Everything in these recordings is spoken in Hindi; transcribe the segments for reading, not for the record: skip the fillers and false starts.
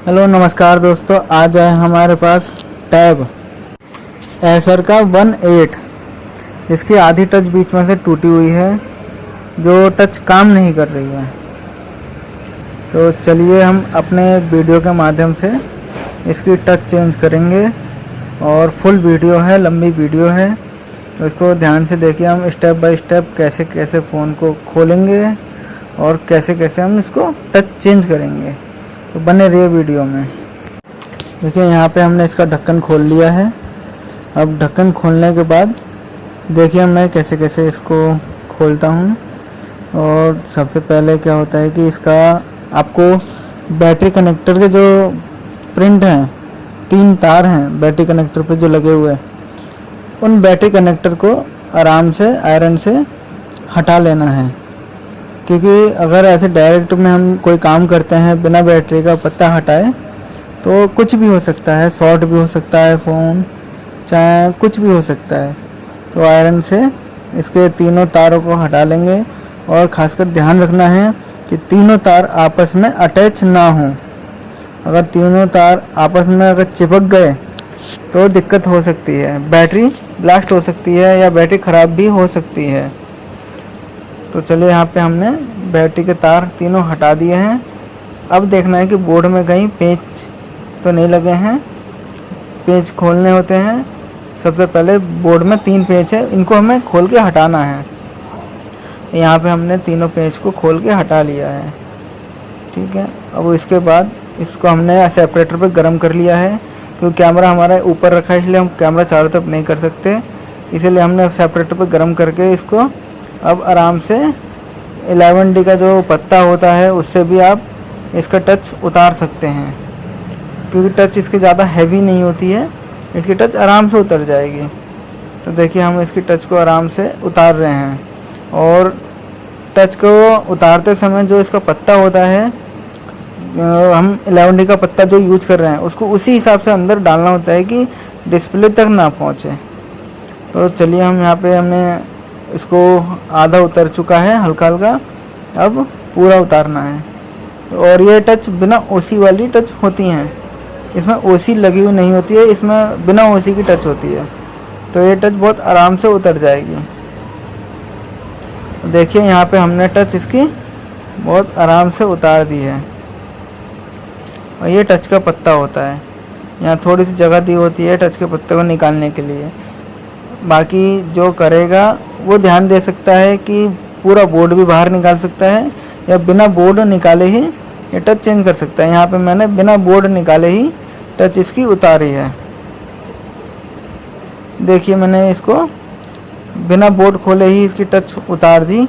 हेलो नमस्कार दोस्तों, आज है हमारे पास टैब एसर का 1.8। इसकी आधी टच बीच में से टूटी हुई है, जो टच काम नहीं कर रही है। तो चलिए हम अपने वीडियो के माध्यम से इसकी टच चेंज करेंगे और फुल वीडियो है, लंबी वीडियो है, तो इसको ध्यान से देखिए। हम स्टेप बाय स्टेप कैसे कैसे फ़ोन को खोलेंगे और कैसे कैसे हम इसको टच चेंज करेंगे, तो बने रहिए वीडियो में। देखिए यहाँ पे हमने इसका ढक्कन खोल लिया है। अब ढक्कन खोलने के बाद देखिए मैं कैसे कैसे इसको खोलता हूँ। और सबसे पहले क्या होता है कि इसका आपको बैटरी कनेक्टर के जो प्रिंट हैं, 3 तार हैं बैटरी कनेक्टर पे जो लगे हुए हैं, उन बैटरी कनेक्टर को आराम से आयरन से हटा लेना है। क्योंकि अगर ऐसे डायरेक्ट में हम कोई काम करते हैं बिना बैटरी का पत्ता हटाए तो कुछ भी हो सकता है, शॉर्ट भी हो सकता है फ़ोन, चाहे कुछ भी हो सकता है। तो आयरन से इसके तीनों तारों को हटा लेंगे और ख़ासकर ध्यान रखना है कि तीनों तार आपस में अटैच ना हों। अगर तीनों तार आपस में अगर चिपक गए तो दिक्कत हो सकती है, बैटरी ब्लास्ट हो सकती है या बैटरी ख़राब भी हो सकती है। तो चलिए यहाँ पे हमने बैटरी के तार तीनों हटा दिए हैं। अब देखना है कि बोर्ड में कहीं पेंच तो नहीं लगे हैं। पेंच खोलने होते हैं। सबसे पहले बोर्ड में 3 पेंच है, इनको हमें खोल के हटाना है। यहाँ पे हमने तीनों पेंच को खोल के हटा लिया है, ठीक है। अब इसके बाद इसको हमने सेपरेटर पे गर्म कर लिया है। क्योंकि कैमरा हमारा ऊपर रखा है, इसलिए हम कैमरा चारों तरफ नहीं कर सकते, इसीलिए हमने सेपरेटर पे गर्म करके इसको अब आराम से 11D का जो पत्ता होता है उससे भी आप इसका टच उतार सकते हैं। क्योंकि टच इसकी ज़्यादा हैवी नहीं होती है, इसकी टच आराम से उतर जाएगी। तो देखिए हम इसकी टच को आराम से उतार रहे हैं। और टच को उतारते समय जो इसका पत्ता होता है, हम 11D का पत्ता जो यूज कर रहे हैं उसको उसी हिसाब से अंदर डालना होता है कि डिस्प्ले तक ना पहुँचे। तो चलिए हम यहाँ पे हमने इसको आधा उतर चुका है, हल्का हल्का, अब पूरा उतारना है। और ये टच बिना ओसी वाली टच होती हैं, इसमें ओसी लगी हुई नहीं होती है, इसमें बिना ओसी की टच होती है। तो ये टच बहुत आराम से उतर जाएगी। देखिए यहाँ पे हमने टच इसकी बहुत आराम से उतार दी है। और ये टच का पत्ता होता है, यहाँ थोड़ी सी जगह दी होती है टच के पत्ते को निकालने के लिए। बाकी जो करेगा वो ध्यान दे सकता है कि पूरा बोर्ड भी बाहर निकाल सकता है या बिना बोर्ड निकाले ही ये टच चेंज कर सकता है। यहाँ पे मैंने बिना बोर्ड निकाले ही टच इसकी उतारी है। देखिए मैंने इसको बिना बोर्ड खोले ही इसकी टच उतार दी।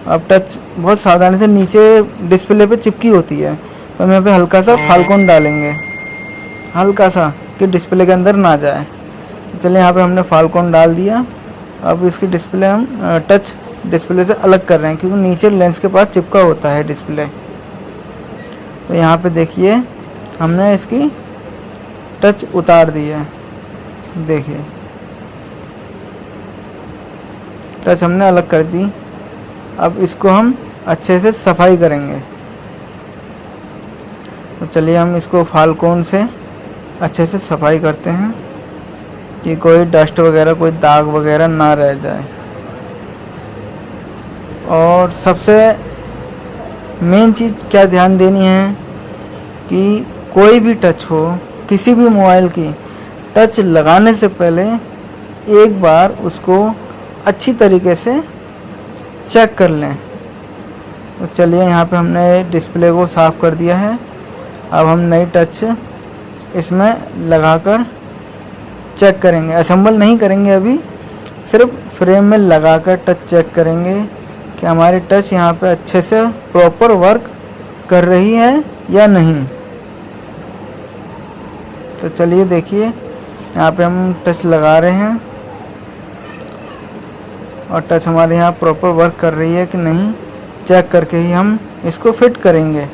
अब टच बहुत सावधानी से नीचे डिस्प्ले पे चिपकी होती है, तो हम यहाँ पे हल्का सा फाल्कोन डालेंगे, हल्का सा, कि डिस्प्ले के अंदर ना जाए। चलिए यहाँ पे हमने फाल्कोन डाल दिया। अब इसकी डिस्प्ले हम टच डिस्प्ले से अलग कर रहे हैं, क्योंकि नीचे लेंस के पास चिपका होता है डिस्प्ले। तो यहाँ पे देखिए हमने इसकी टच उतार दी है। देखिए टच हमने अलग कर दी। अब इसको हम अच्छे से सफाई करेंगे। तो चलिए हम इसको फाल्कोन से अच्छे से सफाई करते हैं कि कोई डस्ट वगैरह, कोई दाग वगैरह ना रह जाए। और सबसे मेन चीज़ क्या ध्यान देनी है कि कोई भी टच हो, किसी भी मोबाइल की, टच लगाने से पहले एक बार उसको अच्छी तरीके से चेक कर लें। तो चलिए यहाँ पे हमने डिस्प्ले को साफ़ कर दिया है। अब हम नई टच इसमें लगाकर चेक करेंगे। असेंबल नहीं करेंगे अभी, सिर्फ फ्रेम में लगाकर टच चेक करेंगे कि हमारी टच यहाँ पे अच्छे से प्रॉपर वर्क कर रही है या नहीं। तो चलिए देखिए यहाँ पे हम टच लगा रहे हैं और टच हमारे यहाँ प्रॉपर वर्क कर रही है कि नहीं, चेक करके ही हम इसको फिट करेंगे।